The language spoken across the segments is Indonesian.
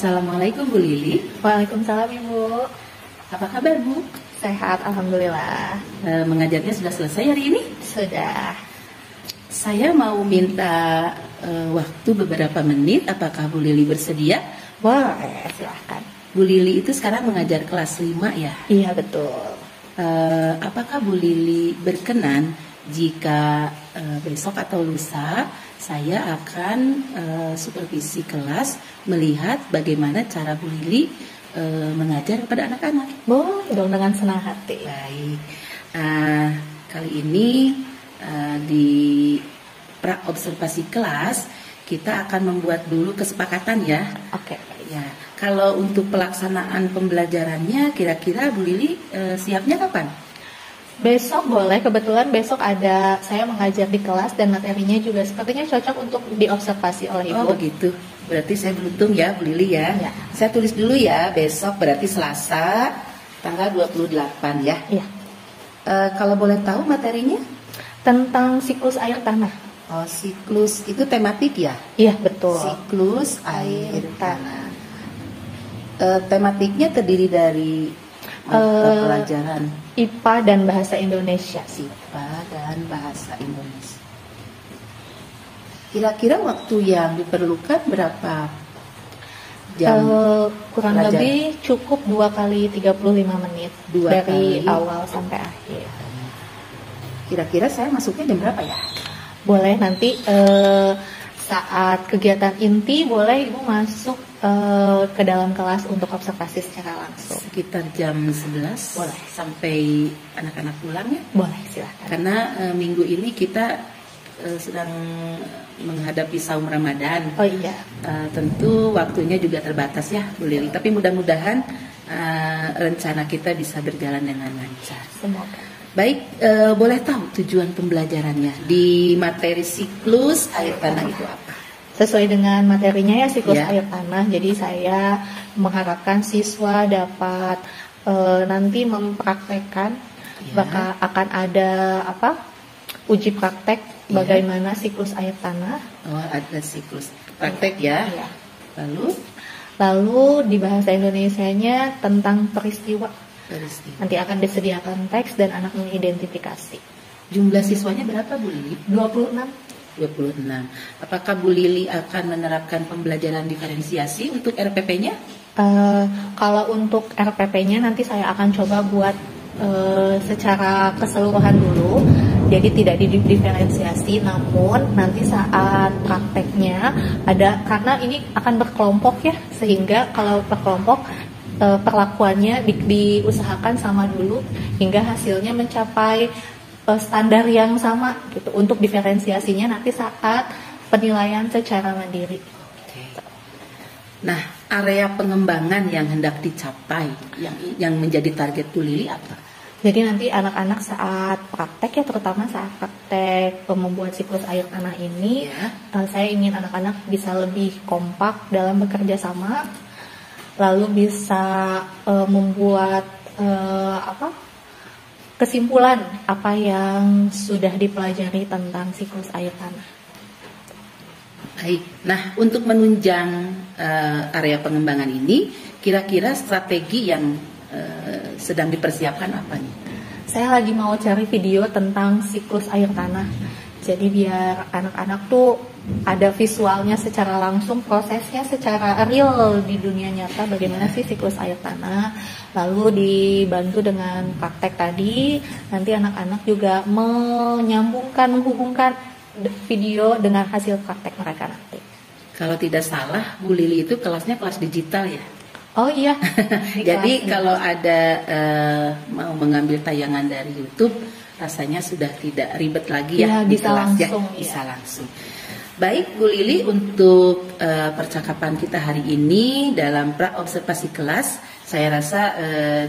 Assalamualaikum Bu Lili. Waalaikumsalam Ibu. Apa kabar Bu? Sehat, alhamdulillah. Mengajarnya sudah selesai hari ini? Sudah. Saya mau minta waktu beberapa menit. Apakah Bu Lili bersedia? Boleh, silahkan. Bu Lili itu sekarang mengajar kelas 5 ya? Iya, betul. Apakah Bu Lili berkenan jika besok atau lusa saya akan supervisi kelas melihat bagaimana cara Bu Lili mengajar kepada anak-anak? Boleh dong, dengan senang hati. Baik, kali ini di pra observasi kelas kita akan membuat dulu kesepakatan ya. Oke. Ya, kalau untuk pelaksanaan pembelajarannya kira-kira Bu Lili siapnya kapan? Besok boleh, kebetulan besok ada saya mengajar di kelas dan materinya juga sepertinya cocok untuk diobservasi oleh Ibu. Oh begitu, berarti saya beruntung ya Bu Lili ya. Ya. Saya tulis dulu ya, besok berarti Selasa tanggal 28 ya. Iya. Kalau boleh tahu materinya? Tentang siklus air tanah. Oh, siklus itu tematik ya? Iya, betul. Siklus air tanah. Tematiknya terdiri dari pelajaran IPA dan bahasa Indonesia. IPA dan bahasa Indonesia. Kira-kira waktu yang diperlukan berapa jam? Kurang belajar? lebih cukup 2 kali 35 menit dari awal sampai akhir. Kira-kira saya masuknya jam berapa ya? Boleh nanti saat kegiatan inti boleh Ibu masuk ke dalam kelas untuk observasi secara langsung. Sekitar jam 11 Boleh. sampai anak-anak pulang ya? Boleh, silahkan. Karena minggu ini kita sedang menghadapi saum Ramadan. Oh iya. Tentu waktunya juga terbatas ya Bu Lili. Tapi mudah-mudahan rencana kita bisa berjalan dengan lancar. Semoga. Baik, boleh tahu tujuan pembelajarannya di materi siklus air tanah itu apa? Sesuai dengan materinya ya, siklus Ya. air tanah. Jadi saya mengharapkan siswa dapat nanti mempraktekkan, Ya. akan ada uji praktek bagaimana siklus air tanah. Oh, ada siklus praktek ya. Ya. Lalu Di bahasa Indonesianya tentang peristiwa. Nanti akan disediakan teks dan anak mengidentifikasi. Jumlah siswanya berapa Bu Lili? 26. 26. Apakah Bu Lili akan menerapkan pembelajaran diferensiasi untuk RPP-nya? Kalau untuk RPP-nya nanti saya akan coba buat secara keseluruhan dulu. Jadi tidak didiferensiasi, namun nanti saat prakteknya ada, karena ini akan berkelompok ya, sehingga kalau berkelompok perlakuannya diusahakan sama dulu hingga hasilnya mencapai standar yang sama gitu. Untuk diferensiasinya nanti saat penilaian secara mandiri. Nah, area pengembangan yang hendak dicapai, yang menjadi target Bu Lili apa? Jadi nanti anak-anak saat praktek ya, terutama saat praktek membuat siklus air tanah ini, saya ingin anak-anak bisa lebih kompak dalam bekerja sama, lalu bisa membuat kesimpulan apa yang sudah dipelajari tentang siklus air tanah. Baik, nah untuk menunjang area pengembangan ini, kira-kira strategi yang sedang dipersiapkan apa nih? Saya lagi mau cari video tentang siklus air tanah. Jadi biar anak-anak tuh ada visualnya secara langsung, prosesnya secara real di dunia nyata bagaimana sih siklus air tanah. Lalu dibantu dengan praktek tadi, nanti anak-anak juga menghubungkan video dengan hasil praktek mereka nanti. Kalau tidak salah, Bu Lili itu kelasnya kelas digital ya? Oh iya. Jadi kalau ada mau mengambil tayangan dari YouTube, rasanya sudah tidak ribet lagi ya, di bisa kelas langsung, ya, bisa langsung. Baik Bu Lili, untuk percakapan kita hari ini dalam pra observasi kelas, saya rasa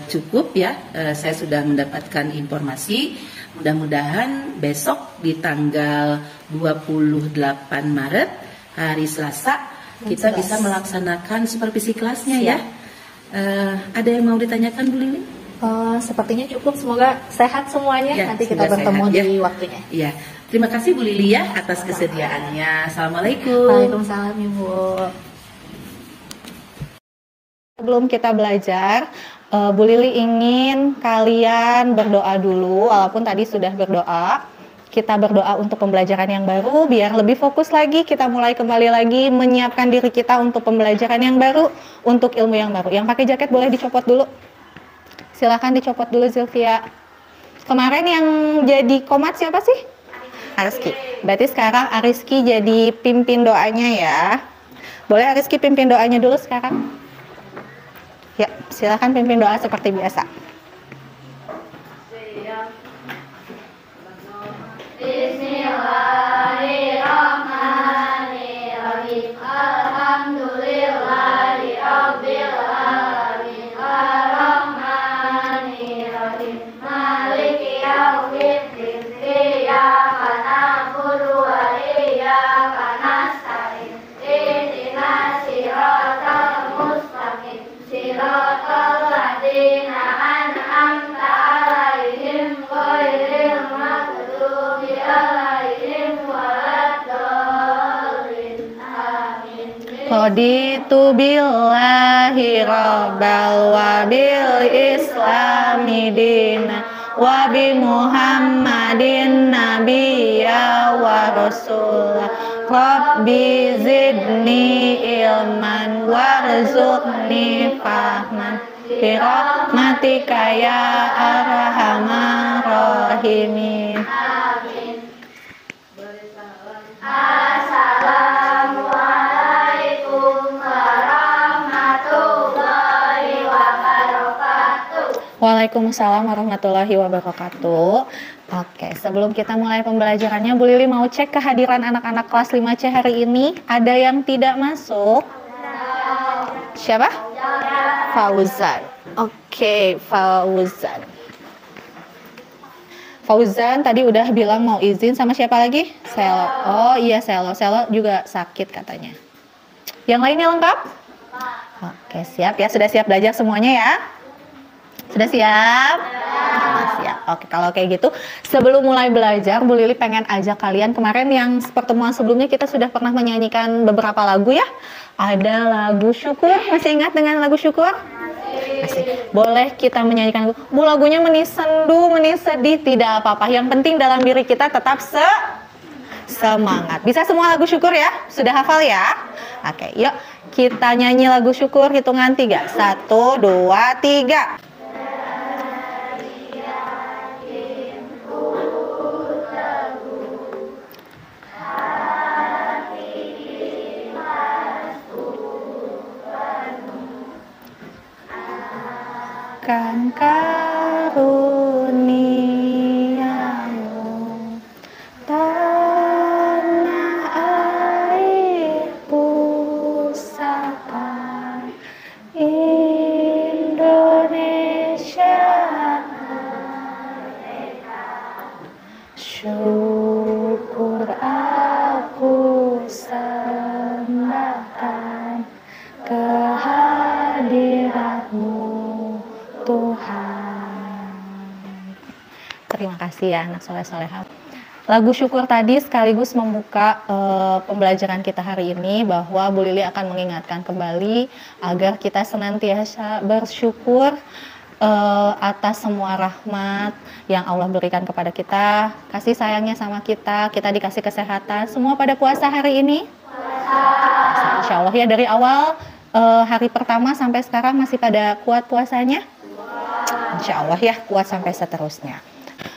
cukup ya. Saya sudah mendapatkan informasi. Mudah-mudahan besok di tanggal 28 Maret hari Selasa kita bisa melaksanakan supervisi kelasnya ya. Ada yang mau ditanyakan Bu Lili? Sepertinya cukup, semoga sehat semuanya. Ya, nanti kita bertemu sehat, di waktunya. Iya. Terima kasih Bu Lili ya atas kesediaannya. Assalamualaikum. Waalaikumsalam Ibu. Sebelum kita belajar, Bu Lili ingin kalian berdoa dulu, walaupun tadi sudah berdoa. Kita berdoa untuk pembelajaran yang baru, biar lebih fokus lagi, kita mulai kembali lagi menyiapkan diri kita untuk pembelajaran yang baru, untuk ilmu yang baru. Yang pakai jaket boleh dicopot dulu. Silahkan dicopot dulu, Zilvia. Kemarin yang jadi komat siapa sih? Ariski. Berarti sekarang Ariski jadi pimpin doanya ya. Boleh Ariski pimpin doanya dulu sekarang? Ya, silakan pimpin doa seperti biasa. Bismillahirrahmanirrahim. Alhamdulillahirabbil alamin. Arrahmanirrahim. Maliki yaumiddin. Iyyaka na'budu wa iyyaka nasta'in. Ihdinas siratal mustaqim. Siratal ladzina an'amta 'alaihim ghairil maghdubi 'alaihim waladdallin. Amin. Raditu billahi rabbal wa bil islami dina wa bi Muhammadin nabiyya wa rasulah. Rabbi zidni ilman warzuqni fahman bi rahmatika ya arhamar rahimin. Amin. Assalamualaikum warahmatullahi wabarakatuh. Waalaikumsalam warahmatullahi wabarakatuh. Oke, sebelum kita mulai pembelajarannya, Bu Lili mau cek kehadiran anak-anak kelas 5C hari ini. Ada yang tidak masuk? Siapa? Fauzan. Oke, Fauzan. Fauzan tadi udah bilang mau izin sama siapa lagi? Selo. Oh iya, Selo. Selo juga sakit katanya. Yang lainnya lengkap? Oke, siap ya. Sudah siap belajar semuanya ya? Sudah siap? Siap. Oke, kalau kayak gitu, sebelum mulai belajar, Bu Lili pengen ajak kalian, kemarin yang pertemuan sebelumnya kita sudah pernah menyanyikan beberapa lagu ya. Ada lagu syukur, masih ingat dengan lagu syukur? Masih. Boleh kita menyanyikan lagu. Bu, lagunya meni sendu, meni sedih, tidak apa-apa. Yang penting dalam diri kita tetap semangat. Bisa semua lagu syukur ya? Sudah hafal ya? Oke, yuk kita nyanyi lagu syukur, hitungan 3. 1, 2, 3. Kan karuniamu tanah air pusaka Indonesia merdeka. Syukur aku sembahkan kehadiratmu Tuhan. Terima kasih ya anak soleh-soleha. Lagu syukur tadi sekaligus membuka pembelajaran kita hari ini, bahwa Bu Lili akan mengingatkan kembali agar kita senantiasa bersyukur atas semua rahmat yang Allah berikan kepada kita, kasih sayangnya sama kita, kita dikasih kesehatan. Semua pada puasa hari ini? Insya Allah ya, dari awal hari pertama sampai sekarang masih pada kuat puasanya? Insya Allah ya, kuat sampai seterusnya.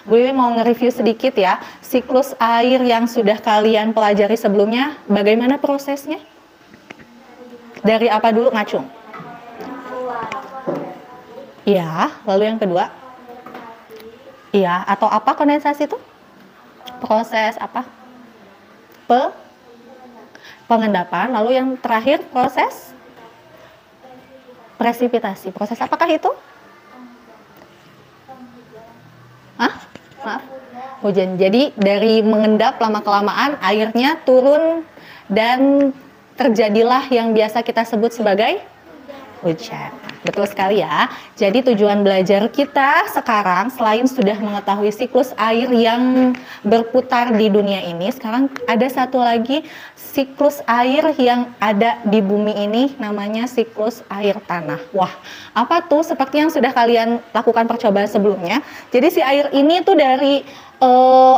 Bu Lili mau nge-review sedikit ya, siklus air yang sudah kalian pelajari sebelumnya, bagaimana prosesnya? Dari apa dulu, ngacung? Iya, lalu yang kedua? Iya, atau apa kondensasi itu? Proses apa? Pengendapan, lalu yang terakhir proses presipitasi. Proses apakah itu? Maaf, hujan. Jadi dari mengendap lama-kelamaan airnya turun dan terjadilah yang biasa kita sebut sebagai Hujan. Betul sekali ya. Jadi tujuan belajar kita sekarang selain sudah mengetahui siklus air yang berputar di dunia ini, sekarang ada satu lagi siklus air yang ada di bumi ini, namanya siklus air tanah. Wah, apa tuh? Seperti yang sudah kalian lakukan percobaan sebelumnya. Jadi si air ini tuh dari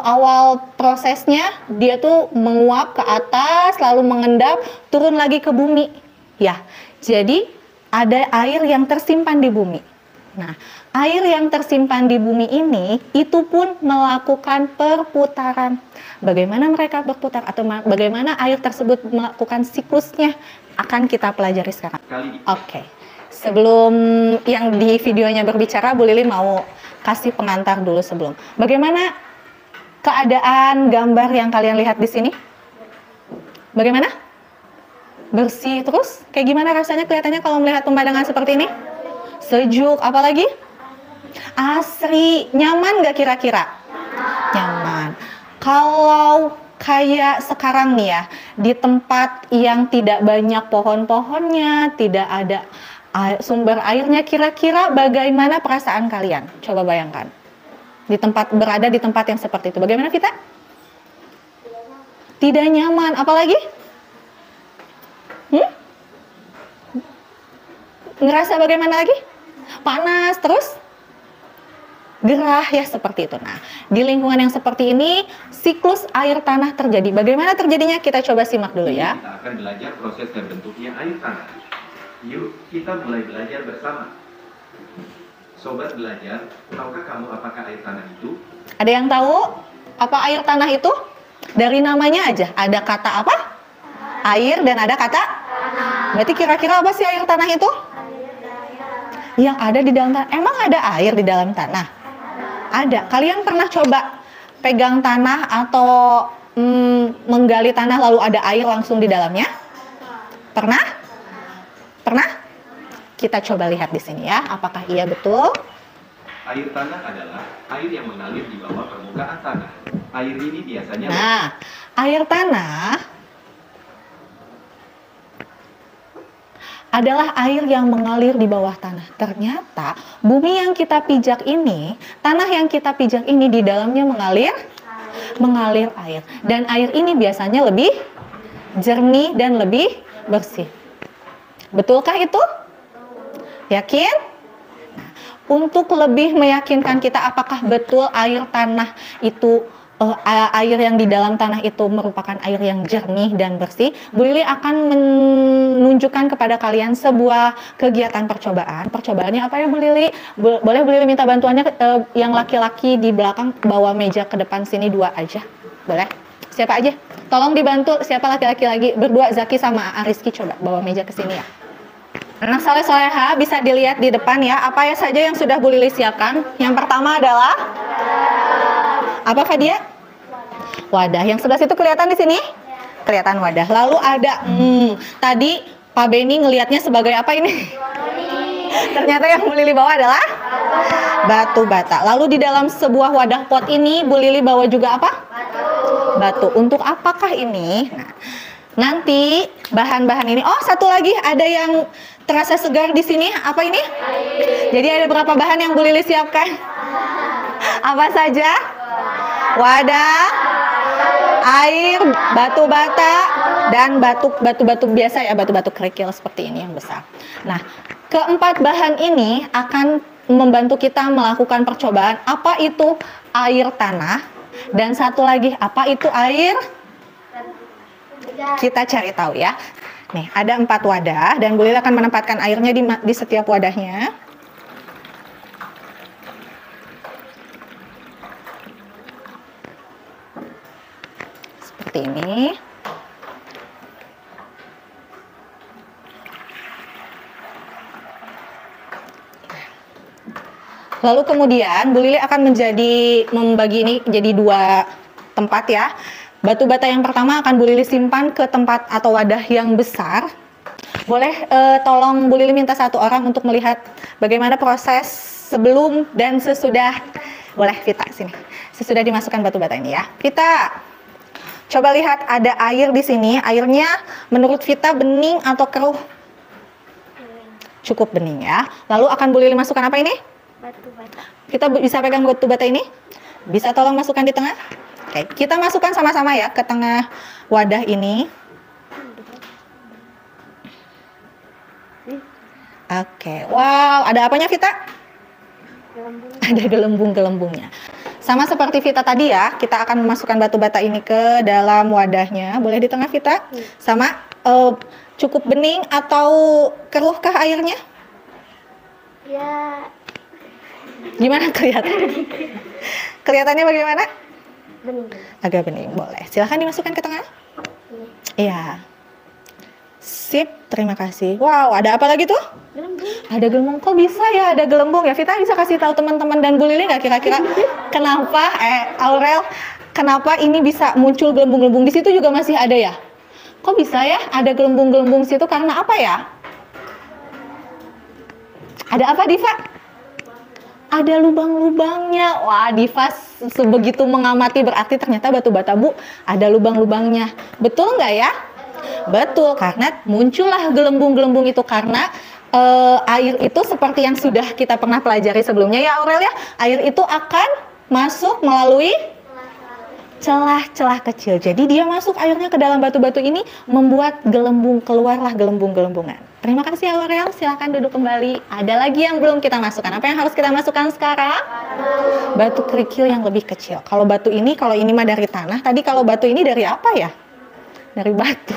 awal prosesnya dia tuh menguap ke atas, lalu mengendap, turun lagi ke bumi. Ya, jadi ada air yang tersimpan di bumi. Nah, air yang tersimpan di bumi ini itu pun melakukan perputaran. Bagaimana mereka berputar atau bagaimana air tersebut melakukan siklusnya akan kita pelajari sekarang. Oke. Sebelum yang di videonya berbicara, Bu Lili mau kasih pengantar dulu sebelum. Bagaimana keadaan gambar yang kalian lihat di sini? Bagaimana? Bersih terus? Kayak gimana rasanya kelihatannya kalau melihat pemandangan seperti ini? Sejuk, apalagi? Asri, nyaman nggak kira-kira? Nyaman. Kalau kayak sekarang nih ya, di tempat yang tidak banyak pohon-pohonnya, tidak ada sumber airnya, kira-kira bagaimana perasaan kalian? Coba bayangkan. Berada di tempat yang seperti itu. Bagaimana Vita? Tidak nyaman, apalagi? Ngerasa bagaimana lagi? Panas, terus gerah ya seperti itu. Nah, di lingkungan yang seperti ini siklus air tanah terjadi. Bagaimana terjadinya? Kita coba simak dulu ya. Kita akan belajar proses terbentuknya air tanah. Yuk, kita mulai belajar bersama. Sobat belajar, tahukah kamu apakah air tanah itu? Ada yang tahu apa air tanah itu? Dari namanya aja, ada kata apa? Air dan ada kata? Berarti kira-kira apa sih air tanah itu? Yang ada di dalam tanah. Emang ada air di dalam tanah? Ada. Kalian pernah coba pegang tanah atau menggali tanah lalu ada air langsung di dalamnya? Pernah? Pernah? Kita coba lihat di sini ya. Apakah iya betul? Air tanah adalah air yang mengalir di bawah permukaan tanah. Air ini biasanya... Nah, air tanah adalah air yang mengalir di bawah tanah. Ternyata bumi yang kita pijak ini, tanah yang kita pijak ini di dalamnya mengalir air. Dan air ini biasanya lebih jernih dan lebih bersih. Betulkah itu? Yakin? Nah, untuk lebih meyakinkan kita apakah betul air tanah itu air yang di dalam tanah itu merupakan air yang jernih dan bersih, Bu Lili akan menunjukkan kepada kalian sebuah kegiatan percobaan. Percobaannya apa ya Bu Lili? Boleh Bu Lili minta bantuannya yang laki-laki di belakang bawa meja ke depan sini 2 aja. Boleh? Siapa aja? Tolong dibantu siapa laki-laki lagi berdua, Zaki sama Ariski, coba bawa meja ke sini ya. Anak soleh soleha bisa dilihat di depan ya, apa ya saja yang sudah Bu Lili siapkan. Yang pertama adalah apa Fadia? Wadah. Yang sebelah situ kelihatan di sini? Kelihatan wadah. Lalu ada tadi Pak Beni ngelihatnya sebagai apa ini? Ternyata yang Bu Lili bawa adalah batu bata. Lalu di dalam sebuah wadah pot ini Bu Lili bawa juga apa? Batu. Untuk apakah ini? Nah, nanti bahan-bahan ini. Oh, satu lagi ada yang terasa segar di sini. Apa ini? Jadi ada berapa bahan yang Bu Lili siapkan? Apa saja? Wadah, air, batu bata, dan batu-batu biasa ya, batu-batu kerikil seperti ini yang besar. Nah, keempat bahan ini akan membantu kita melakukan percobaan apa itu air tanah, dan satu lagi apa itu air. Kita cari tahu ya. Nih, ada 4 wadah dan Bu Lili akan menempatkan airnya di setiap wadahnya. Seperti ini. Lalu kemudian Bu Lili akan membagi ini jadi 2 tempat ya. Batu bata yang pertama akan Bu Lili simpan ke tempat atau wadah yang besar. Boleh tolong Bu Lili minta 1 orang untuk melihat bagaimana proses sebelum dan sesudah. Boleh Vita sini. Sesudah dimasukkan batu bata ini ya. Vita, coba lihat ada air di sini. Airnya menurut Vita bening atau keruh? Cukup bening ya. Lalu akan Bu Lili masukkan apa ini? Batu bata. Kita bisa pegang batu bata ini? Bisa tolong masukkan di tengah? Oke, kita masukkan sama-sama ya ke tengah wadah ini. Oke, wow, ada apanya Vita? Gelembung. Ada gelembung-gelembungnya. Sama seperti Vita tadi ya, kita akan memasukkan batu bata ini ke dalam wadahnya. Boleh di tengah Vita? Sama, cukup bening atau keruhkah airnya? Ya, Gimana kelihatannya? Kelihatannya bagaimana? bening. Agak bening, boleh. Silahkan dimasukkan ke tengah. Iya. Sip, terima kasih. Wow, ada apa lagi tuh? Gelembung. Ada gelembung. Kok bisa ya ada gelembung ya? Vita bisa kasih tahu teman-teman dan Bu Lili nggak kira-kira kenapa, Aurel, kenapa ini bisa muncul gelembung-gelembung? Di situ juga masih ada ya? Kok bisa ya ada gelembung-gelembung situ karena apa ya? Ada apa Diva? Ada lubang-lubangnya. Wah, Diva sebegitu mengamati berarti ternyata batu bata Bu ada lubang-lubangnya. Betul nggak ya? Betul, karena muncullah gelembung-gelembung itu karena air itu seperti yang sudah kita pernah pelajari sebelumnya ya Aurel ya. Air itu akan masuk melalui celah-celah kecil. Jadi dia masuk airnya ke dalam batu-batu ini membuat gelembung, keluarlah gelembung-gelembungan. Terima kasih Aurel, silahkan duduk kembali. Ada lagi yang belum kita masukkan. Apa yang harus kita masukkan sekarang? Batu kerikil yang lebih kecil. Kalau batu ini, kalau ini mah dari tanah. Tadi kalau batu ini dari apa ya? Dari batu.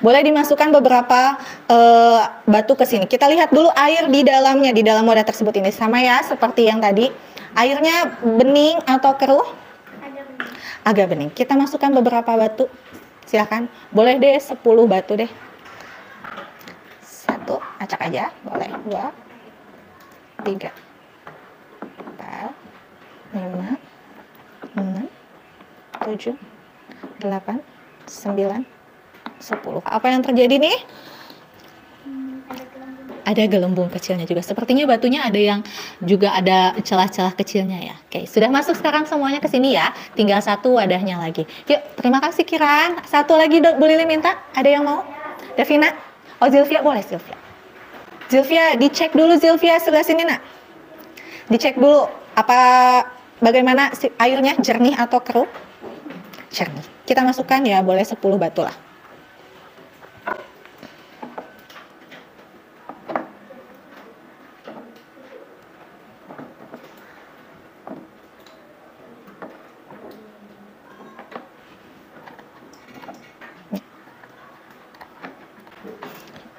Boleh dimasukkan beberapa batu ke sini. Kita lihat dulu air di dalamnya, di dalam wadah tersebut ini. Sama ya, seperti yang tadi. Airnya bening atau keruh? Agak bening. Kita masukkan beberapa batu. Silahkan. Boleh deh 10 batu deh. 1, acak aja. Boleh. 2, 3, 4, 5, 6, 7, 8, 9, 10. Apa yang terjadi nih? Ada gelembung kecilnya juga. Sepertinya batunya ada yang juga ada celah-celah kecilnya ya. Oke, sudah masuk sekarang semuanya ke sini ya. Tinggal satu wadahnya lagi. Yuk, terima kasih Kiran. Satu lagi Bu Lili minta. Ada yang mau? Devina? Oh, Zilvia boleh Zilvia. Zilvia, dicek dulu Zilvia sebelah sini nak. Dicek dulu bagaimana airnya, jernih atau keruh? Jernih. Kita masukkan ya, boleh 10 batu lah.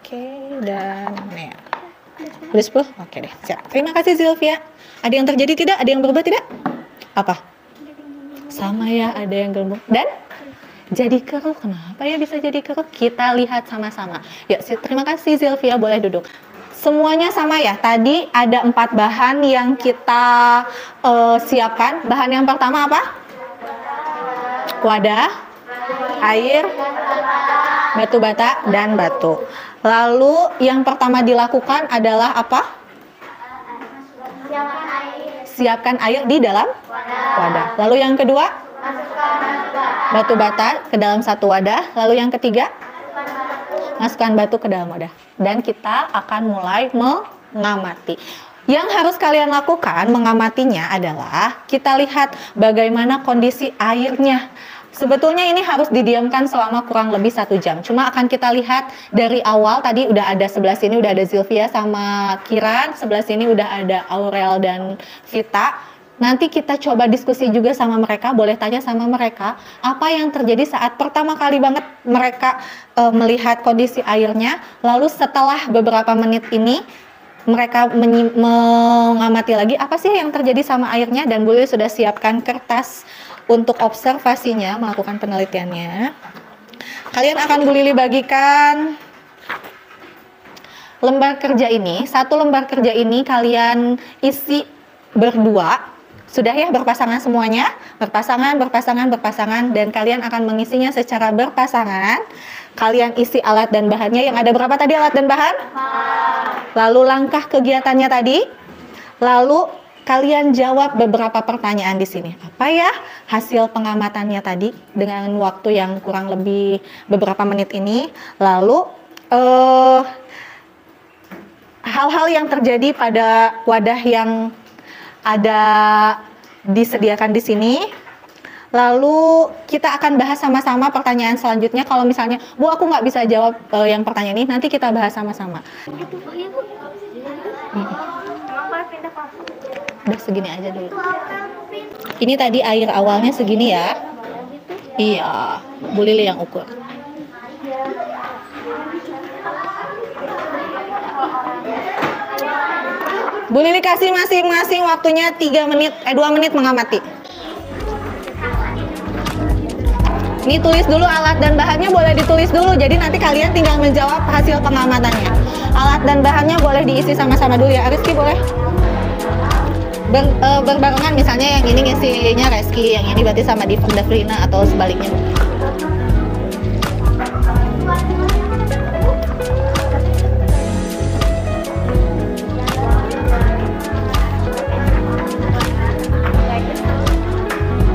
Oke, dan mana ya? Udah 10? Oke deh, siap. Terima kasih Zilvia. Ada yang terjadi tidak? Ada yang berubah tidak? Apa? Sama ya, ada yang gelembung. Dan jadi keruh. Kenapa ya bisa jadi keruh? Kita lihat sama-sama. Ya, terima kasih Zilvia, boleh duduk. Semuanya sama ya. Tadi ada 4 bahan yang kita siapkan. Bahan yang pertama apa? Wadah, air, batu bata, dan batu. Lalu yang pertama dilakukan adalah apa? Siapkan air di dalam wadah. Lalu yang kedua? Batu bata ke dalam satu wadah. Lalu yang ketiga? Masukkan batu ke dalam wadah. Dan kita akan mulai mengamati. Yang harus kalian lakukan mengamatinya adalah kita lihat bagaimana kondisi airnya. Sebetulnya ini harus didiamkan selama kurang lebih 1 jam. Cuma akan kita lihat dari awal, tadi udah ada sebelah sini udah ada Zilvia sama Kiran, sebelah sini udah ada Aurel dan Vita. Nanti kita coba diskusi juga sama mereka, boleh tanya sama mereka apa yang terjadi saat pertama kali banget mereka melihat kondisi airnya. Lalu setelah beberapa menit ini mereka mengamati lagi apa sih yang terjadi sama airnya, dan boleh sudah siapkan kertas untuk observasinya, melakukan penelitiannya. Kalian akan Bu Lili bagikan lembar kerja ini. 1 lembar kerja ini kalian isi berdua. Sudah ya, berpasangan semuanya? Berpasangan, berpasangan, berpasangan. Dan kalian akan mengisinya secara berpasangan. Kalian isi alat dan bahannya. Yang ada berapa tadi alat dan bahan? Lalu langkah kegiatannya tadi. Lalu kalian jawab beberapa pertanyaan di sini. Apa ya hasil pengamatannya tadi dengan waktu yang kurang lebih beberapa menit ini? Lalu hal-hal yang terjadi pada wadah yang ada disediakan di sini. Lalu kita akan bahas sama-sama pertanyaan selanjutnya. Kalau misalnya, Bu, aku nggak bisa jawab yang pertanyaan ini, nanti kita bahas sama-sama. Udah segini aja dulu. Ini tadi air awalnya segini ya. Iya, Bu Lili yang ukur. Bu Lili kasih masing-masing waktunya 2 menit mengamati. Ini tulis dulu alat dan bahannya, boleh ditulis dulu. Jadi nanti kalian tinggal menjawab hasil pengamatannya. Alat dan bahannya boleh diisi sama-sama dulu ya. Rizky boleh? Berbarengan, misalnya yang ini ngisinya Rizky, yang ini berarti sama Devlina atau sebaliknya.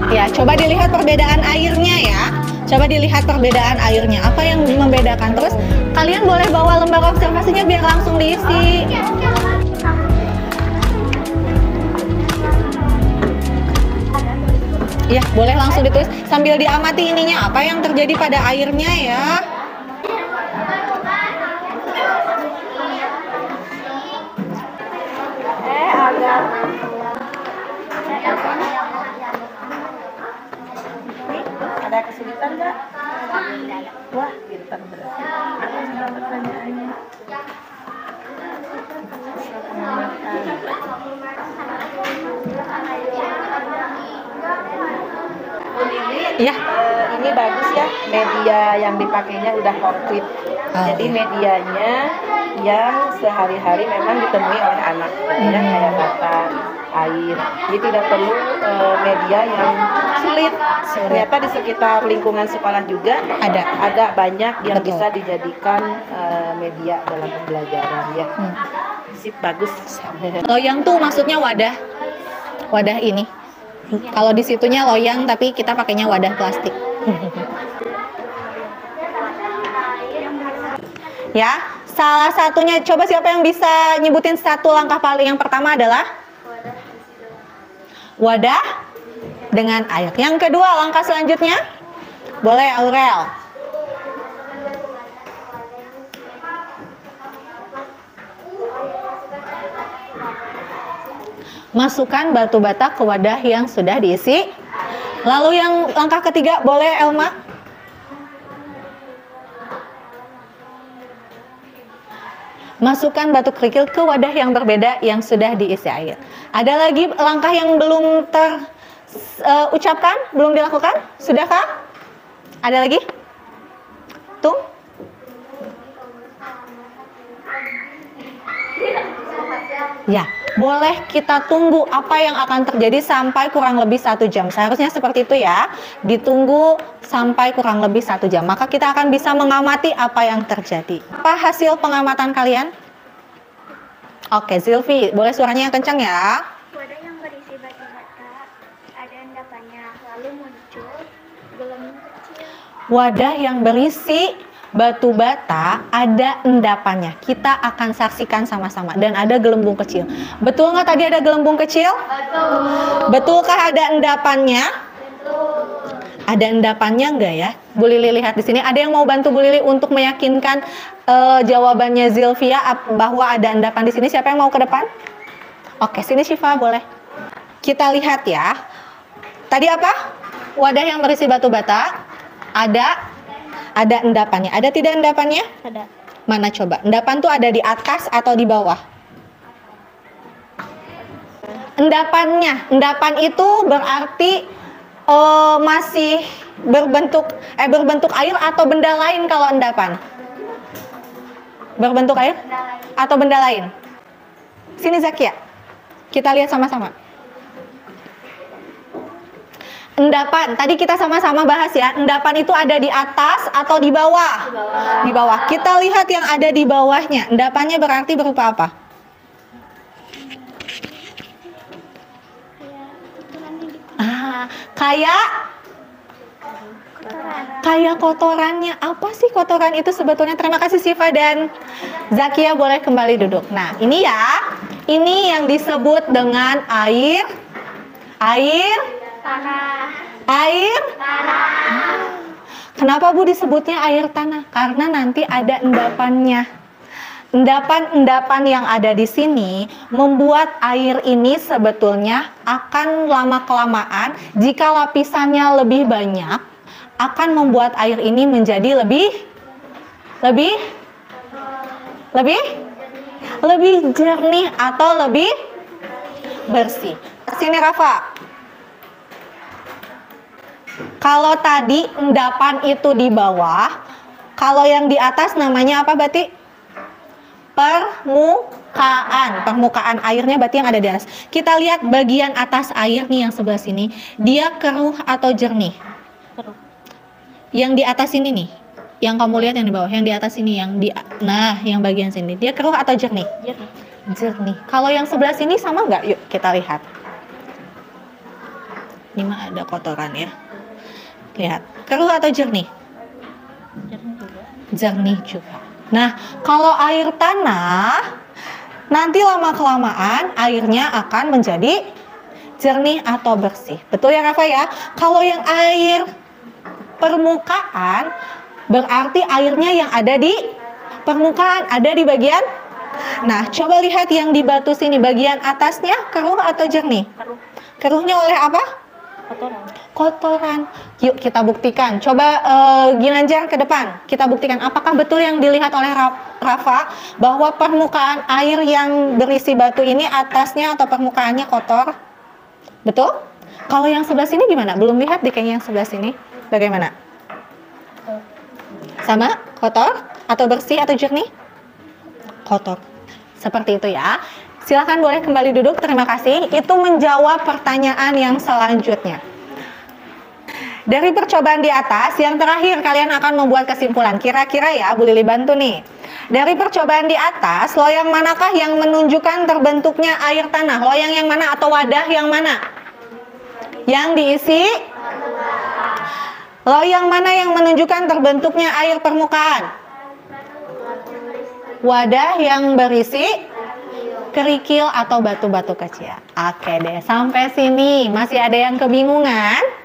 Ya, coba dilihat perbedaan airnya ya. Coba dilihat perbedaan airnya. Apa yang membedakan? Terus kalian boleh bawa lembar observasinya biar langsung diisi. Ya, boleh langsung ditulis sambil diamati ininya apa yang terjadi pada airnya ya. Ada kesulitan nggak? Wah, pintar berarti. Apa sih pertanyaannya? Ya. Ini bagus ya, media yang dipakainya udah konkret. Jadi medianya yang sehari-hari memang ditemui oleh anak, ya, kayak bata, air. Jadi tidak perlu media yang sulit. Ternyata di sekitar lingkungan sekolah juga ada banyak yang bisa dijadikan media dalam pembelajaran ya. Sip, bagus. Loyang tuh maksudnya wadah ini. Kalau di situnya loyang, tapi kita pakainya wadah plastik. Ya, salah satunya, coba siapa yang bisa nyebutin satu langkah paling yang pertama adalah wadah dengan air. Yang kedua, langkah selanjutnya boleh Aurel. Masukkan batu bata ke wadah yang sudah diisi. Lalu yang langkah ketiga boleh Elma. Masukkan batu kerikil ke wadah yang berbeda yang sudah diisi air. Ada lagi langkah yang belum terucapkan, belum dilakukan? Sudahkah? Ada lagi? Tuh. Ya, boleh kita tunggu apa yang akan terjadi sampai kurang lebih 1 jam. Seharusnya seperti itu ya. Ditunggu sampai kurang lebih 1 jam. Maka kita akan bisa mengamati apa yang terjadi. Apa hasil pengamatan kalian? Oke, Zilvi, boleh suaranya yang kencang ya. Wadah yang berisi batu bata, ada endapannya, lalu muncul gelembung kecil. Wadah yang berisi batu bata ada endapannya. Kita akan saksikan sama-sama. Dan ada gelembung kecil. Betul nggak tadi ada gelembung kecil? Betul. Betulkah ada endapannya? Betul. Ada endapannya enggak ya? Bu Lili lihat di sini. Ada yang mau bantu Bu Lili untuk meyakinkan jawabannya Zilvia bahwa ada endapan di sini? Siapa yang mau ke depan? Oke, sini Syifa boleh. Kita lihat ya. Tadi apa? Wadah yang berisi batu bata ada endapannya. Ada tidak endapannya? Ada. Mana coba? Endapan tuh ada di atas atau di bawah? Endapan itu berarti masih berbentuk air atau benda lain kalau endapan? Berbentuk air atau benda lain? Sini Zakia. Kita lihat sama-sama. Endapan, tadi kita sama-sama bahas ya, endapan itu ada di atas atau di bawah? Di bawah. Kita lihat yang ada di bawahnya. Endapannya berarti berupa apa? Kayak kotorannya. Apa sih kotoran itu sebetulnya? Terima kasih Siva dan Zakia, boleh kembali duduk. Nah, ini ya. Ini yang disebut dengan air Tanah. air. Kenapa Bu disebutnya air tanah? Karena nanti ada endapannya. Endapan-endapan yang ada di sini membuat air ini sebetulnya akan lama-kelamaan, jika lapisannya lebih banyak, akan membuat air ini menjadi lebih jernih atau lebih bersih. Sini Rafa. Kalau tadi endapan itu di bawah, kalau yang di atas namanya apa berarti? Permukaan airnya berarti yang ada di atas. Kita lihat bagian atas air nih yang sebelah sini, dia keruh atau jernih? Keruh. Yang di atas ini nih, yang kamu lihat yang di bawah, yang di atas ini, yang bagian sini, dia keruh atau jernih? Jernih. Kalau yang sebelah sini sama nggak? Yuk kita lihat. Ini mah ada kotoran ya. Lihat, keruh atau jernih? Jernih juga. Nah, kalau air tanah, nanti lama-kelamaan airnya akan menjadi jernih atau bersih. Betul ya Rafa ya? Kalau yang air permukaan, berarti airnya yang ada di permukaan, ada di bagian. Nah, coba lihat yang di batu sini, bagian atasnya keruh atau jernih? Keruhnya oleh apa? Kotoran. Yuk kita buktikan. Coba Ginanjar ke depan. Kita buktikan apakah betul yang dilihat oleh Rafa bahwa permukaan air yang berisi batu ini atasnya atau permukaannya kotor. Betul? Kalau yang sebelah sini gimana? Belum lihat di kayaknya yang sebelah sini. Bagaimana? Sama? Kotor? Atau bersih atau jernih? Kotor. Seperti itu ya. Silakan boleh kembali duduk, terima kasih. Itu menjawab pertanyaan yang selanjutnya. Dari percobaan di atas, yang terakhir kalian akan membuat kesimpulan. Kira-kira ya, Bu Lili bantu nih. Dari percobaan di atas, loyang manakah yang menunjukkan terbentuknya air tanah? Loyang yang mana atau wadah yang mana? Yang diisi? Loyang mana yang menunjukkan terbentuknya air permukaan? Wadah yang berisi kerikil atau batu-batu kecil. Oke deh, sampai sini masih ada yang kebingungan?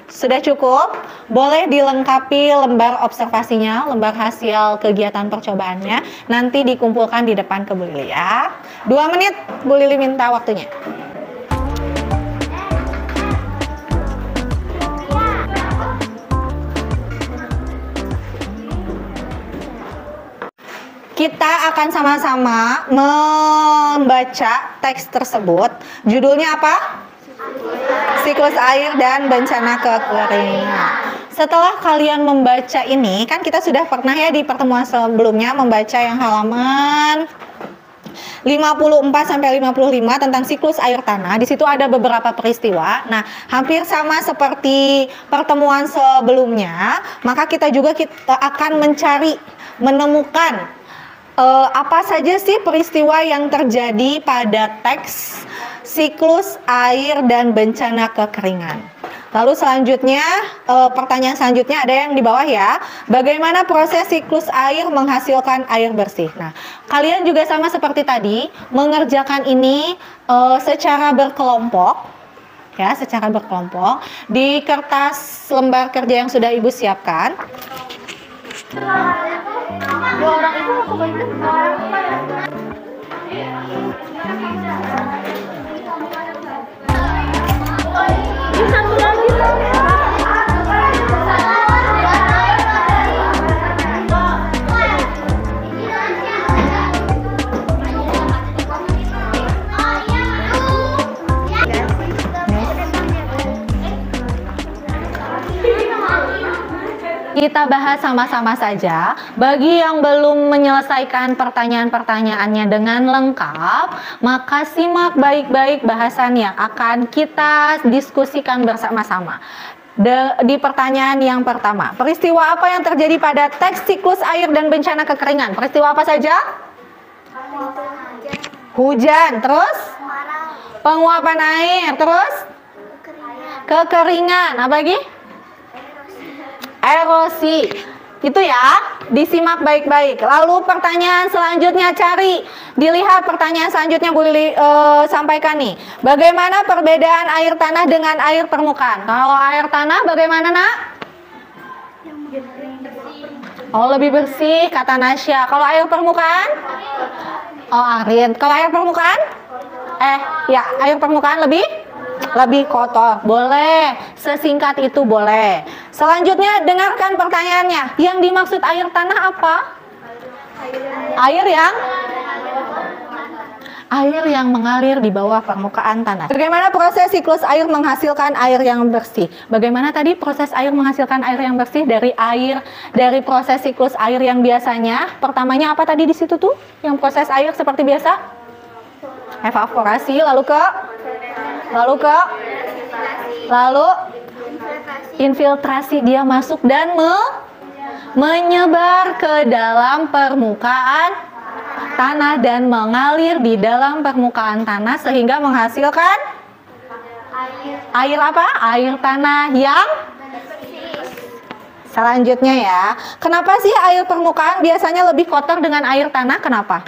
Sudah cukup? Boleh dilengkapi lembar observasinya, lembar hasil kegiatan percobaannya. Nanti dikumpulkan di depan ke Bu Lili ya. 2 menit Bu Lili minta waktunya. Kita akan sama-sama membaca teks tersebut. Judulnya apa? Siklus air dan bencana kekeringan. Setelah kalian membaca ini, kan kita sudah pernah ya di pertemuan sebelumnya membaca yang halaman 54 sampai 55 tentang siklus air tanah. Di situ ada beberapa peristiwa. Nah, hampir sama seperti pertemuan sebelumnya, maka kita akan menemukan apa saja sih peristiwa yang terjadi pada teks siklus air dan bencana kekeringan. Lalu selanjutnya, pertanyaan selanjutnya ada yang di bawah ya. Bagaimana proses siklus air menghasilkan air bersih? Nah, kalian juga sama seperti tadi, mengerjakan ini secara berkelompok. Ya, secara berkelompok. Di kertas lembar kerja yang sudah Ibu siapkan. Kita bahas sama-sama saja. Bagi yang belum menyelesaikan pertanyaan-pertanyaannya dengan lengkap, maka simak baik-baik bahasan yang akan kita diskusikan bersama-sama. Di pertanyaan yang pertama, peristiwa apa yang terjadi pada teks siklus air dan bencana kekeringan? Peristiwa apa saja? Hujan, terus? Penguapan air, terus? Kekeringan, apa lagi? Erosi. Itu ya, disimak baik-baik. Lalu pertanyaan selanjutnya dilihat pertanyaan selanjutnya Bu Lili sampaikan nih. Bagaimana perbedaan air tanah dengan air permukaan? Kalau air tanah bagaimana, Nak? Oh, lebih bersih kata Nasya. Kalau air permukaan? Oh, arin. Kalau air permukaan? Ya, air permukaan lebih kotor. Boleh. Sesingkat itu boleh. Selanjutnya dengarkan pertanyaannya. Yang dimaksud air tanah apa? Air yang mengalir di bawah permukaan tanah. Bagaimana proses siklus air menghasilkan air yang bersih? Bagaimana tadi proses air menghasilkan air yang bersih dari proses siklus air yang biasanya? Pertamanya apa tadi di situ tuh? Yang proses air seperti biasa? Evaporasi, lalu infiltrasi, dia masuk dan menyebar ke dalam permukaan tanah dan mengalir di dalam permukaan tanah sehingga menghasilkan air apa? Air tanah yang selanjutnya ya. Kenapa sih air permukaan biasanya lebih kotor dengan air tanah? Kenapa?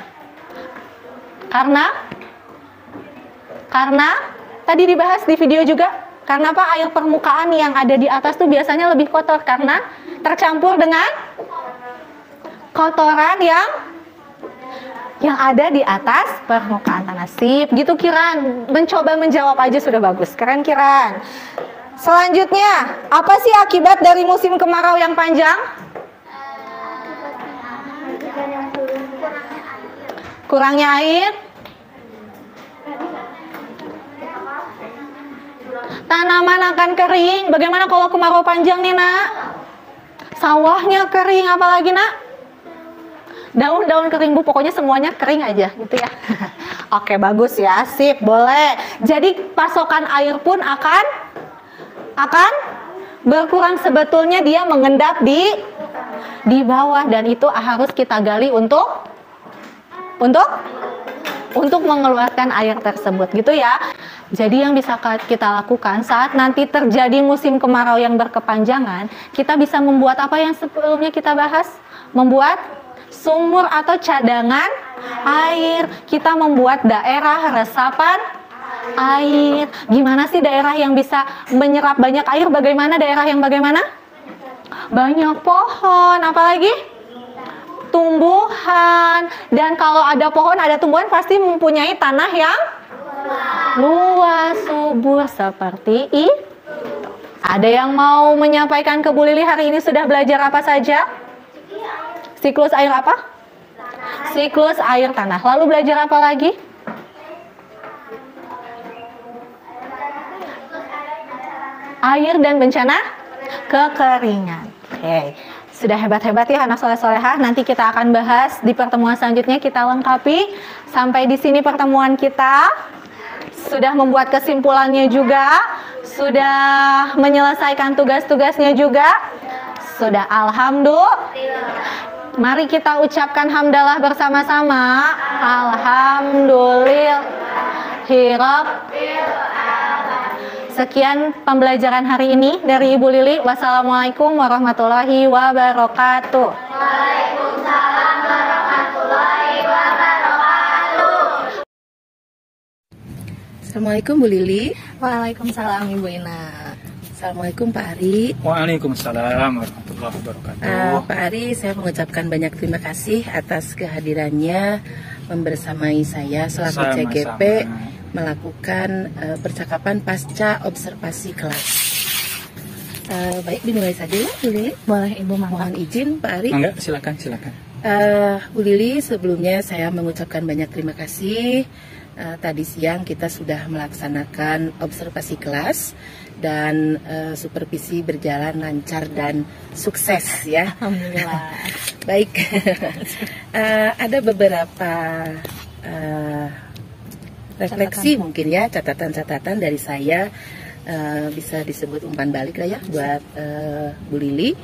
Karena tadi dibahas di video juga. Karena apa? Air permukaan yang ada di atas tuh biasanya lebih kotor karena tercampur dengan kotoran yang ada di atas permukaan tanah. Sip, gitu Kiran. Mencoba menjawab aja sudah bagus. Keren Kiran. Selanjutnya, apa sih akibat dari musim kemarau yang panjang? Kurangnya air. Tanaman akan kering. Bagaimana kalau kemarau panjang nih, Nak? Sawahnya kering, apalagi, Nak? Daun-daun kering, Bu. Pokoknya semuanya kering aja, gitu ya. Oke, bagus ya. Sip, boleh. Jadi pasokan air pun akan berkurang. Sebetulnya dia mengendap di bawah dan itu harus kita gali untuk mengeluarkan air tersebut, gitu ya. Jadi yang bisa kita lakukan saat nanti terjadi musim kemarau yang berkepanjangan, kita bisa membuat apa yang sebelumnya kita bahas? Membuat sumur atau cadangan air. Kita membuat daerah resapan air. Gimana sih daerah yang bisa menyerap banyak air? Bagaimana daerah yang bagaimana? Banyak pohon, apalagi? Tumbuhan. Dan kalau ada pohon, ada tumbuhan pasti mempunyai tanah yang luas, subur seperti ini. Ada yang mau menyampaikan ke Bu Lili hari ini sudah belajar apa saja? Siklus air apa? Siklus air tanah. Lalu belajar apa lagi? Air dan bencana kekeringan. Oke. Sudah hebat-hebat ya anak soleh-solehah. Nanti kita akan bahas di pertemuan selanjutnya, kita lengkapi. Sampai di sini pertemuan kita. Sudah membuat kesimpulannya juga. Sudah menyelesaikan tugas-tugasnya juga. Sudah, alhamdulillah. Mari kita ucapkan hamdalah bersama-sama. Alhamdulillahirabbil alamin. Sekian pembelajaran hari ini dari Ibu Lili. Wassalamualaikum warahmatullahi wabarakatuh. Waalaikumsalam warahmatullahi wabarakatuh. Assalamualaikum Bu Lili. Waalaikumsalam Ibu Ina. Assalamualaikum Pak Ari. Waalaikumsalam warahmatullahi wabarakatuh. Pak Ari, saya mengucapkan banyak terima kasih atas kehadirannya membersamai saya selaku CGP melakukan percakapan pasca observasi kelas. Baik, dimulai saja ya Bu Lili. Boleh Ibu, Mohon izin Pak Ari. Enggak, silakan. Bu Lili, sebelumnya saya mengucapkan banyak terima kasih. Tadi siang kita sudah melaksanakan observasi kelas dan supervisi berjalan lancar dan sukses ya. Alhamdulillah. Baik, ada beberapa refleksi mungkin ya, catatan-catatan dari saya, bisa disebut umpan balik lah ya buat Bu Lili.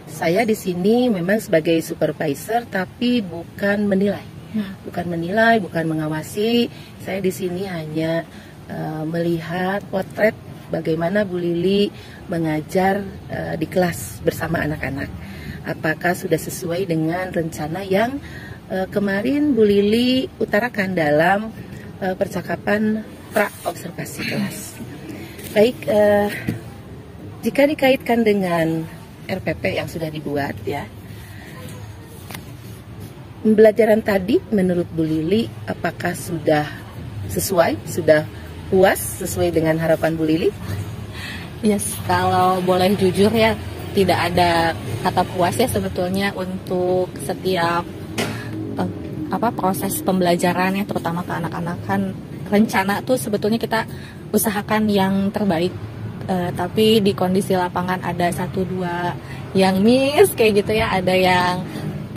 Saya di sini memang sebagai supervisor tapi bukan menilai. Bukan mengawasi. Saya di sini hanya melihat potret bagaimana Bu Lili mengajar di kelas bersama anak-anak. Apakah sudah sesuai dengan rencana yang kemarin Bu Lili utarakan dalam percakapan pra-observasi kelas. Baik, jika dikaitkan dengan RPP yang sudah dibuat ya, pembelajaran tadi menurut Bu Lili apakah sudah sesuai, sudah puas sesuai dengan harapan Bu Lili? Yes, kalau boleh jujur ya, tidak ada kata puas ya sebetulnya untuk setiap proses pembelajaran ya, terutama ke anak-anak. Kan rencana tuh sebetulnya kita usahakan yang terbaik, tapi di kondisi lapangan ada 1-2 yang miss kayak gitu ya, ada yang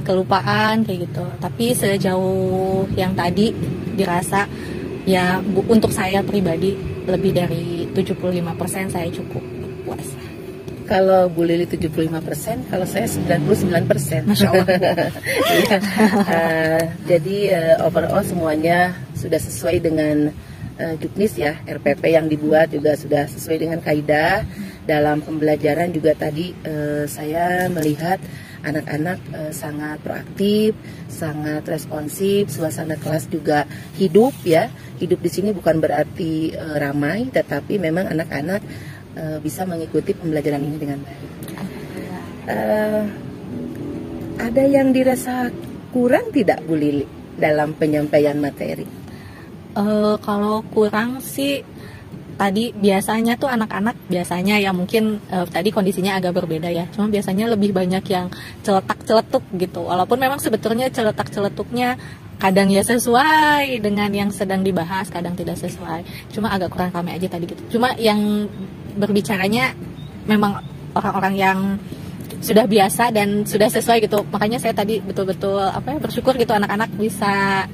kelupaan kayak gitu. Tapi sejauh yang tadi dirasa ya, untuk saya pribadi lebih dari 75% saya cukup puas. Kalau Bu Lili 75%, kalau saya 99%. Masya Allah. Ya, jadi overall semuanya sudah sesuai dengan juknis ya, RPP yang dibuat juga sudah sesuai dengan kaidah. Dalam pembelajaran juga tadi saya melihat anak-anak sangat proaktif, sangat responsif, suasana kelas juga hidup ya. Hidup di sini bukan berarti ramai, tetapi memang anak-anak bisa mengikuti pembelajaran ini dengan baik. Ada yang dirasa kurang tidak Bu Lili dalam penyampaian materi? Kalau kurang sih, tadi biasanya tuh anak-anak biasanya ya mungkin tadi kondisinya agak berbeda ya. Cuma biasanya lebih banyak yang celetak-celetuk gitu. Walaupun memang sebetulnya celetak-celetuknya kadang ya sesuai dengan yang sedang dibahas, kadang tidak sesuai. Cuma agak kurang ramai aja tadi gitu. Cuma yang berbicaranya memang orang-orang yang sudah biasa dan sudah sesuai gitu. Makanya saya tadi betul-betul bersyukur gitu anak-anak bisa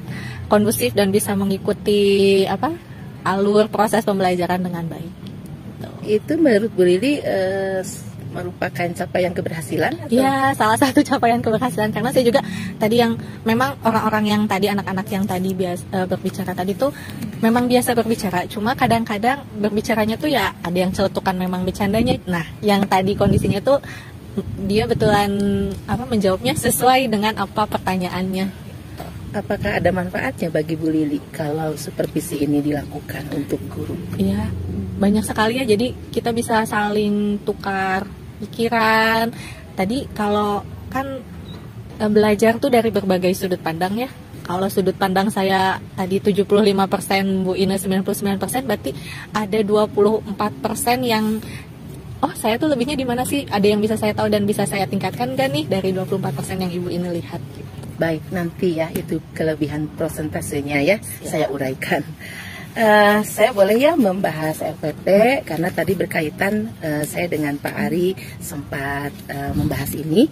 kondusif dan bisa mengikuti alur proses pembelajaran dengan baik. Itu menurut Bu Lili merupakan capaian keberhasilan? Atau? Ya, salah satu capaian keberhasilan, karena saya juga tadi yang memang orang-orang yang tadi, anak-anak yang tadi berbicara tadi tuh memang biasa berbicara, cuma kadang-kadang berbicaranya tuh ya ada yang celetukan memang bercandanya. Nah, yang tadi kondisinya tuh dia betulan menjawabnya sesuai dengan apa pertanyaannya. Apakah ada manfaatnya bagi Bu Lili kalau supervisi ini dilakukan untuk guru? Iya, banyak sekali ya. Jadi kita bisa saling tukar pikiran. Tadi kalau kan belajar tuh dari berbagai sudut pandang ya. Kalau sudut pandang saya tadi 75%, Bu Ina 99%, berarti ada 24% yang saya tuh lebihnya di mana sih? Ada yang bisa saya tahu dan bisa saya tingkatkan gak nih dari 24% yang Ibu Ina lihat? Baik, nanti ya itu kelebihan prosentasenya ya, saya uraikan. Saya boleh ya membahas RPP karena tadi berkaitan saya dengan Pak Ari sempat membahas ini.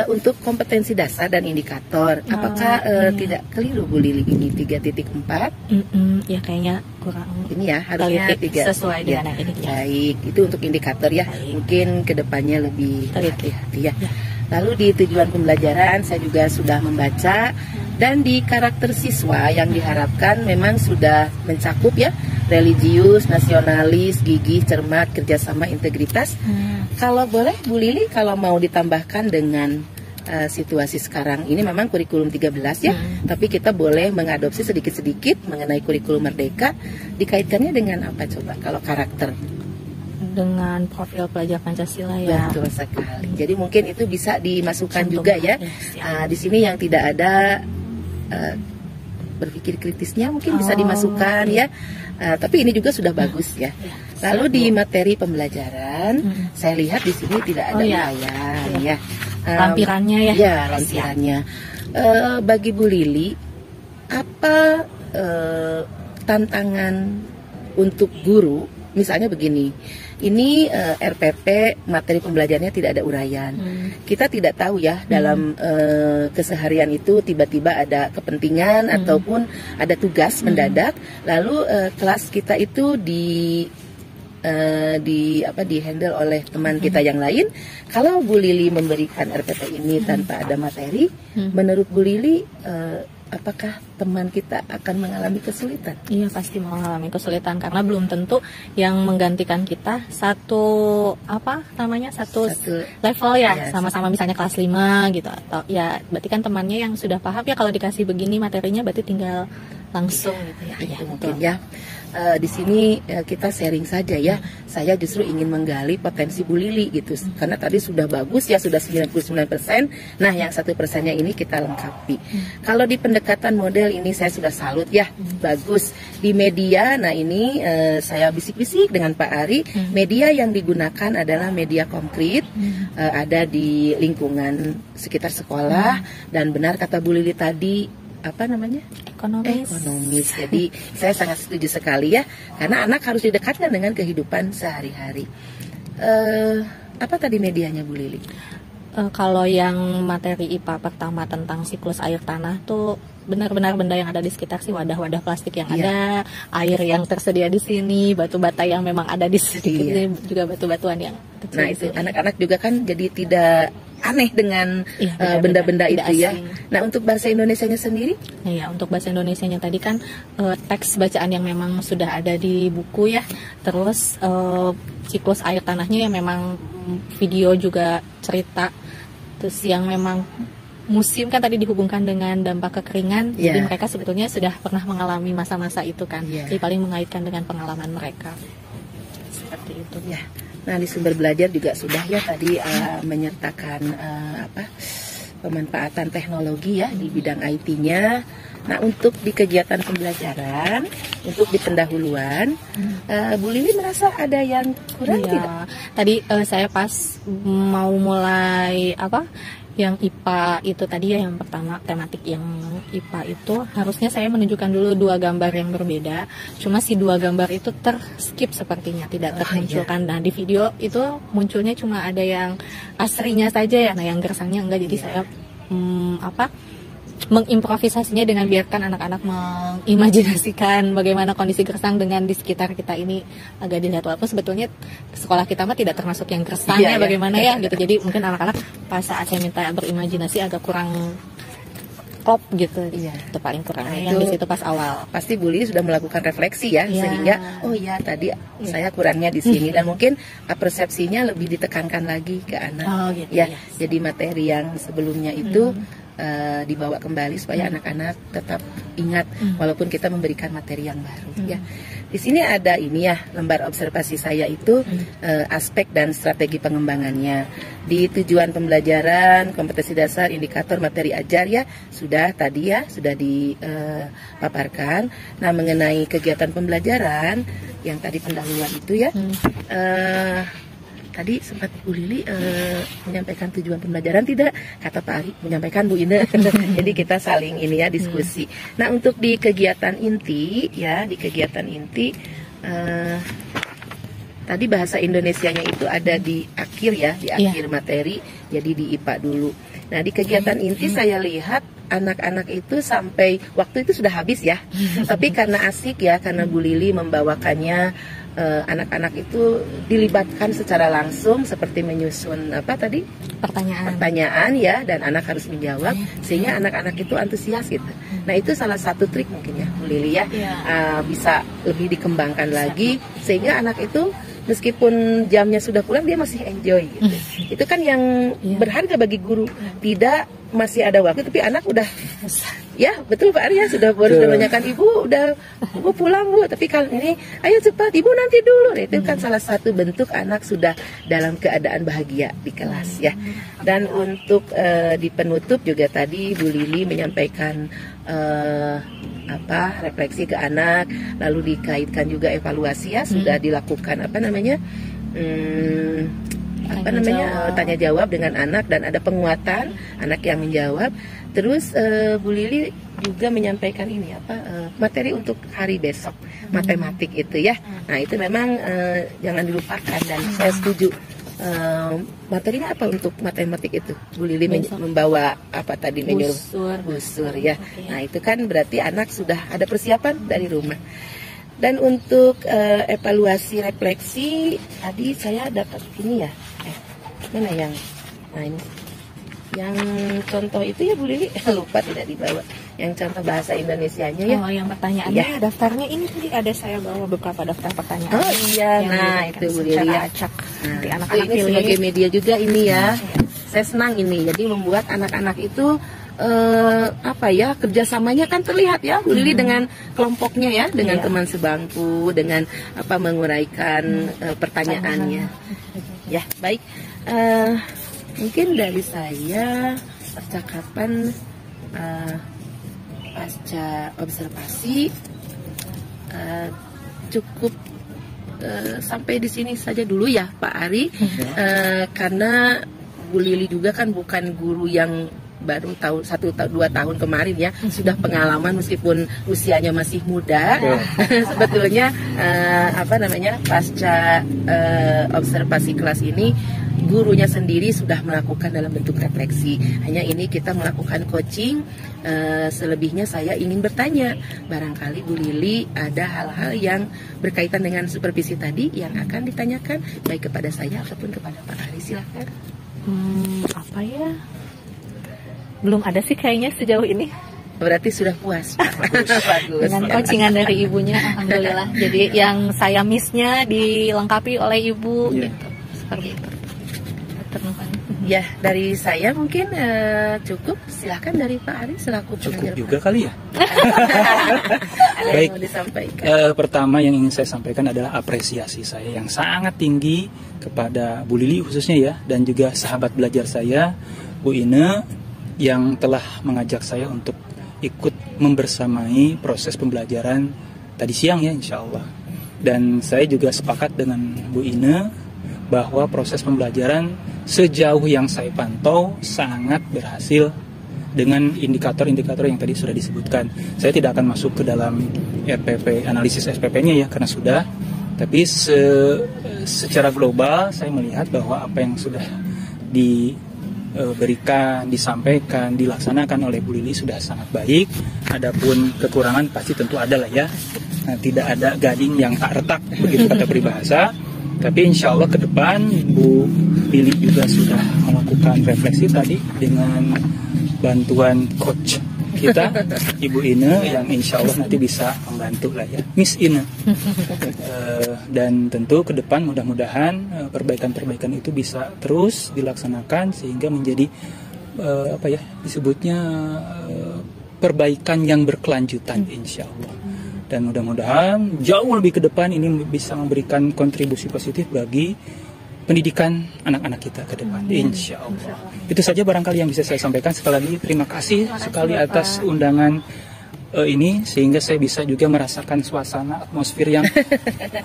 Untuk kompetensi dasar dan indikator, apakah tidak keliru Bu Lili ini 3.4? Ya kayaknya kurang. Ini ya harusnya 3 sesuai dengan ini. Baik, itu untuk indikator ya. Baik. Mungkin kedepannya lebih hati-hati ya. Lalu di tujuan pembelajaran saya juga sudah membaca, dan di karakter siswa yang diharapkan memang sudah mencakup ya, religius, nasionalis, gigih, cermat, kerjasama, integritas. Kalau boleh Bu Lili, kalau mau ditambahkan dengan situasi sekarang ini memang kurikulum 13 ya, tapi kita boleh mengadopsi sedikit-sedikit mengenai kurikulum merdeka. Dikaitkannya dengan apa coba kalau karakter? Dengan profil pelajar Pancasila ya. Betul sekali. Jadi mungkin itu bisa dimasukkan juga ya. Di sini yang tidak ada berpikir kritisnya mungkin bisa dimasukkan ya. Tapi ini juga sudah bagus ya. Lalu di materi pembelajaran saya lihat di sini tidak ada uraian ya. Lampirannya ya. Ya, lampirannya. Bagi Bu Lili, apa tantangan untuk guru? Misalnya begini, ini RPP materi pembelajarannya tidak ada uraian. Kita tidak tahu ya dalam keseharian itu tiba-tiba ada kepentingan ataupun ada tugas mendadak, lalu kelas kita itu di handle oleh teman kita yang lain. Kalau Bu Lili memberikan RPP ini tanpa ada materi, menurut Bu Lili apakah teman kita akan mengalami kesulitan? Iya, pasti mengalami kesulitan karena belum tentu yang menggantikan kita satu level ya, sama-sama misalnya kelas 5 gitu, atau ya berarti kan temannya yang sudah paham ya kalau dikasih begini materinya berarti tinggal langsung gitu ya. Itu mungkin ya. Di sini kita sharing saja ya. Saya justru ingin menggali potensi Bu Lili gitu. Karena tadi sudah bagus ya, sudah 99%. Nah, yang 1%-nya ini kita lengkapi. Kalau di pendekatan model ini saya sudah salut ya. Bagus. Di media, nah ini saya bisik-bisik dengan Pak Ari, media yang digunakan adalah media konkret, ada di lingkungan sekitar sekolah, dan benar kata Bu Lili tadi, ekonomis. Jadi saya sangat setuju sekali ya, karena anak harus didekatkan dengan kehidupan sehari-hari. Apa tadi medianya Bu Lili? Kalau yang materi IPA pertama tentang siklus air tanah tuh benar-benar benda yang ada di sekitar sih, wadah-wadah plastik yang ada, air yang tersedia di sini, batu bata yang memang ada di sini, juga batu-batuan yang kecil. Nah itu anak-anak juga kan jadi tidak aneh dengan benda-benda itu ya. Nah untuk bahasa Indonesianya sendiri? Iya, untuk bahasa Indonesianya tadi kan teks bacaan yang memang sudah ada di buku ya. Terus siklus air tanahnya yang memang video juga cerita. Terus yang memang musim kan tadi dihubungkan dengan dampak kekeringan. Jadi mereka sebetulnya sudah pernah mengalami masa-masa itu kan. Jadi paling mengaitkan dengan pengalaman mereka. Seperti itu ya. Nah di sumber belajar juga sudah ya tadi menyertakan pemanfaatan teknologi ya di bidang IT-nya. Nah untuk di kegiatan pembelajaran, untuk di pendahuluan, Bu Lili merasa ada yang kurang tidak? Tadi saya pas mau mulai yang IPA itu tadi ya, yang pertama tematik yang IPA itu harusnya saya menunjukkan dulu 2 gambar yang berbeda, cuma si 2 gambar itu terskip sepertinya, tidak termunculkan. Nah di video itu munculnya cuma ada yang aslinya saja ya, nah yang gersangnya enggak. Jadi saya mengimprovisasinya dengan biarkan anak-anak mengimajinasikan bagaimana kondisi gersang dengan di sekitar kita ini agak dilihat, walaupun sebetulnya sekolah kita mah tidak termasuk yang gersangnya bagaimana ya gitu. Jadi mungkin anak-anak pas saat saya minta berimajinasi agak kurang klop gitu. Itu paling kurang yang di situ pas awal. Pasti Bu Lili sudah melakukan refleksi ya, sehingga tadi saya kurangnya di sini, dan mungkin persepsinya lebih ditekankan lagi ke anak jadi materi yang sebelumnya itu dibawa kembali supaya anak-anak tetap ingat walaupun kita memberikan materi yang baru ya. Di sini ada ini ya, lembar observasi saya itu aspek dan strategi pengembangannya. Di tujuan pembelajaran, kompetensi dasar, indikator materi ajar ya sudah tadi ya, sudah dipaparkan. Nah mengenai kegiatan pembelajaran yang tadi pendahuluan itu ya, tadi sempat Bu Lili menyampaikan tujuan pembelajaran tidak? Kata Pak Ari menyampaikan Bu Ina. Jadi kita saling ini ya diskusi. Nah untuk di kegiatan inti ya, di kegiatan inti tadi bahasa Indonesianya itu ada di akhir ya, di akhir materi. Jadi di IPA dulu. Nah di kegiatan inti saya lihat anak-anak itu sampai waktu itu sudah habis ya. Tapi karena asik ya, karena Bu Lili membawakannya, anak-anak itu dilibatkan secara langsung seperti menyusun pertanyaan ya, dan anak harus menjawab sehingga anak-anak itu antusias gitu. Nah itu salah satu trik mungkin ya Bu Lili ya, bisa lebih dikembangkan lagi sehingga anak itu meskipun jamnya sudah pulang dia masih enjoy gitu. Itu kan yang berharga bagi guru, tidak masih ada waktu tapi anak udah ya betul Pak Arya sudah menanyakan ibu pulang Bu, tapi kalau ini ayo cepat ibu nanti dulu. Nah, itu kan salah satu bentuk anak sudah dalam keadaan bahagia di kelas ya. Dan untuk di penutup juga tadi Bu Lili menyampaikan refleksi ke anak, lalu dikaitkan juga evaluasi ya, sudah dilakukan tanya jawab dengan anak dan ada penguatan anak yang menjawab. Terus Bu Lili juga menyampaikan ini materi untuk hari besok matematik itu ya. Nah itu memang jangan dilupakan dan saya setuju. Materinya apa untuk matematik itu? Bu Lili membawa menyuruh busur ya. Nah itu kan berarti anak sudah ada persiapan dari rumah. Dan untuk evaluasi refleksi tadi saya dapat ini ya. Mana yang? Nah ini yang contoh itu ya Bu Lili lupa tidak dibawa. yang contoh bahasa Indonesianya ya. Oh, yang pertanyaannya Ya. daftarnya ini tadi ada saya bawa beberapa daftar pertanyaan. Oh iya, yang nah diberikan itu Bu secara Lili ya. acak. Nah, Nanti itu anak-anak ini pilih. sebagai media juga ini ya. Saya senang ini, jadi membuat anak-anak itu apa ya, kerjasamanya kan terlihat ya Bu Lili dengan kelompoknya ya, dengan Iya. teman sebangku, dengan apa menguraikan pertanyaannya. Ya baik, mungkin dari saya percakapan pasca observasi cukup sampai di sini saja dulu ya Pak Ari, karena Bu Lili juga kan bukan guru yang baru tahun 2 tahun kemarin ya, sudah pengalaman meskipun usianya masih muda. Sebetulnya apa namanya, pasca observasi kelas ini gurunya sendiri sudah melakukan dalam bentuk refleksi. Hanya ini kita melakukan coaching. Selebihnya saya ingin bertanya, barangkali Bu Lili ada hal-hal yang berkaitan dengan supervisi tadi yang akan ditanyakan baik kepada saya ataupun kepada Pak Ari. Silahkan. Apa ya? Belum ada sih kayaknya sejauh ini. Berarti sudah puas. Bagus. Dengan coachingan dari ibunya, alhamdulillah. Jadi yang saya miss-nya dilengkapi oleh ibu. Iya. Gitu. Seperti itu. Ya, dari saya mungkin cukup. Silahkan dari Pak Ari selaku Cukup pengajar. juga kali ya. Ada Baik. yang mau disampaikan. Pertama yang ingin saya sampaikan adalah apresiasi saya yang sangat tinggi kepada Bu Lili khususnya ya, dan juga sahabat belajar saya Bu Ine yang telah mengajak saya untuk ikut membersamai proses pembelajaran tadi siang ya, insya Allah. Dan saya juga sepakat dengan Bu Ine bahwa proses pembelajaran sejauh yang saya pantau sangat berhasil dengan indikator-indikator yang tadi sudah disebutkan. Saya tidak akan masuk ke dalam RPP, analisis SPP-nya ya, karena sudah. Tapi secara global saya melihat bahwa apa yang sudah diberikan, disampaikan, dilaksanakan oleh Bu Lili sudah sangat baik. Adapun kekurangan pasti tentu ada lah ya. Nah, tidak ada gading yang tak retak, begitu kata peribahasa. Tapi insya Allah ke depan Bu Lili juga sudah melakukan refleksi tadi dengan bantuan coach kita, Ibu Ine, yang insya Allah nanti bisa membantu lah ya, Miss Ine. Dan tentu ke depan mudah-mudahan perbaikan-perbaikan itu bisa terus dilaksanakan sehingga menjadi apa ya disebutnya perbaikan yang berkelanjutan insya Allah. Dan mudah-mudahan jauh lebih ke depan ini bisa memberikan kontribusi positif bagi pendidikan anak-anak kita ke depan, insya Allah. Itu saja barangkali yang bisa saya sampaikan. Sekali lagi terima kasih sekali atas undangan ini, sehingga saya bisa juga merasakan suasana atmosfer yang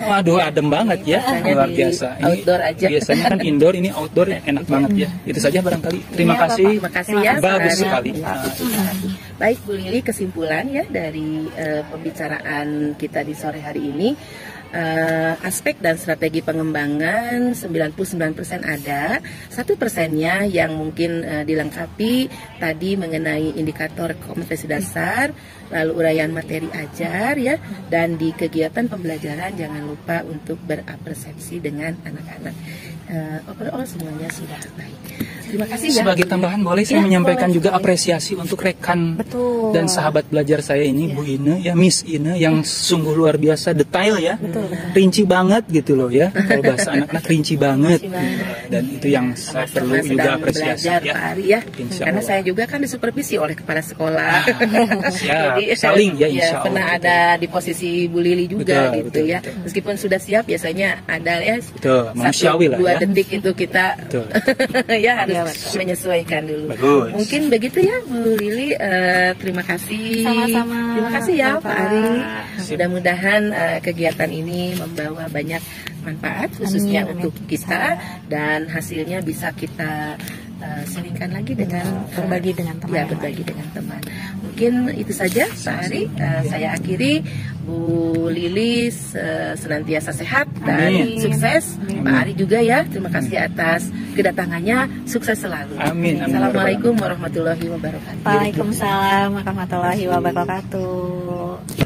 waduh adem banget ya, luar biasa. Ini outdoor aja. Biasanya kan indoor, ini outdoor enak banget ya. Itu saja barangkali. Terima kasih. Terima kasih ya. Bagus Pak Ari. sekali. Baik Bu Lili, kesimpulan ya dari pembicaraan kita di sore hari ini. Aspek dan strategi pengembangan 99% ada, 1%-nya yang mungkin dilengkapi tadi mengenai indikator kompetensi dasar, lalu uraian materi ajar ya, dan di kegiatan pembelajaran jangan lupa untuk berapresiasi dengan anak-anak. Overall semuanya sudah baik. Terima kasih ya. Sebagai tambahan boleh saya menyampaikan juga apresiasi untuk rekan dan sahabat belajar saya ini, Bu Ine ya, Miss Ine, yang sungguh luar biasa detail ya, rinci banget gitu loh ya, kalau bahasa anak-anak rinci banget. Dan itu yang saya perlu juga apresiasi belajar, ya. Pak Ari ya. Insya Karena Allah. saya juga kan disupervisi oleh kepala sekolah. Siap, saling ya, insya Allah. Pernah ada di posisi Bu Lili juga Betul, gitu betul, ya. betul. Meskipun sudah siap, biasanya ada ya. Betul, manusiawi lah 1-2 ya. detik itu kita Betul. ya harus menyesuaikan dulu. Bagus. Mungkin begitu ya Bu Lili. Terima kasih. Sama-sama. Terima kasih ya Bapak. Pak Ari. Mudah-mudahan kegiatan ini membawa banyak manfaat khususnya Amin, untuk kita, dan hasilnya bisa kita sharingkan lagi dengan Berbagi dengan teman ya, yang berbagi dengan teman. Mungkin itu saja Pak Ari. Saya akhiri. Bu Lili senantiasa sehat dan Amin. sukses. Pak Ari juga ya. Terima kasih atas kedatangannya. Sukses selalu. Amin. Amin. Assalamualaikum warahmatullahi wabarakatuh. Waalaikumsalam warahmatullahi wabarakatuh.